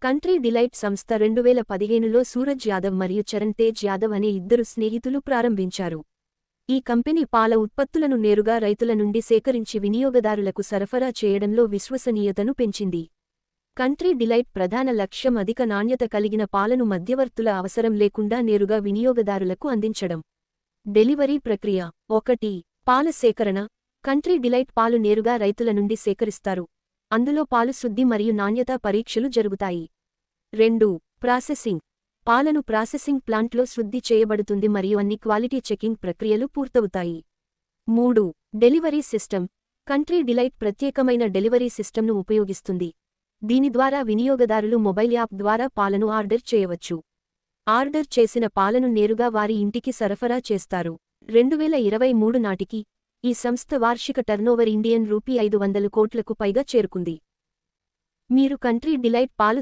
Country delight సంస్థ 2015లో సూరజ్ యాదవ్ మరియు చరణ్ తేజ్ యాదవ్ అనే ఇద్దరు స్నేహితులు ప్రారంభించారు. ఈ కంపెనీ పాల ఉత్పత్తులను నేరుగా రైతుల నుండి సేకరించి వినియోగదారులకు సరఫరా చేయడంలో విశ్వసనీయతను పెంచింది. కంట్రీ డిలైట్ ప్రధాన లక్ష్యం అధిక నాణ్యత కలిగిన పాలను మధ్యవర్తుల అవసరం లేకుండా నేరుగా వినియోగదారులకు అందించడం. డెలివరీ ప్రక్రియ 1. పాల సేకరణ. కంట్రీ డిలైట్ పాలు నేరుగా రైతుల నుండి సేకరిస్తారు. అందులో పాలు శుద్ధి మరియు నాణ్యతా పరీక్షలు జరుగుతాయి. 2. ప్రాసెసింగ్. పాలను ప్రాసెసింగ్ ప్లాంట్లో శుద్ధి చేయబడుతుంది మరియు అన్ని క్వాలిటీ చెకింగ్ ప్రక్రియలు పూర్తవుతాయి. 3. Delivery system. కంట్రీ డిలైట్ ప్రత్యేకమైన డెలివరీ సిస్టమ్ను ఉపయోగిస్తుంది. దీని ద్వారా వినియోగదారులు మొబైల్ యాప్ ద్వారా పాలను ఆర్డర్ చేయవచ్చు. ఆర్డర్ చేసిన పాలను నేరుగా వారి ఇంటికి సరఫరా చేస్తారు. 2023 నాటికి ఈ సంస్థ వార్షిక టర్నోవర్ ఇండియన్ రూపీ 500 కోట్లకు పైగా చేరుకుంది. మీరు కంట్రీ డిలైట్ పాలు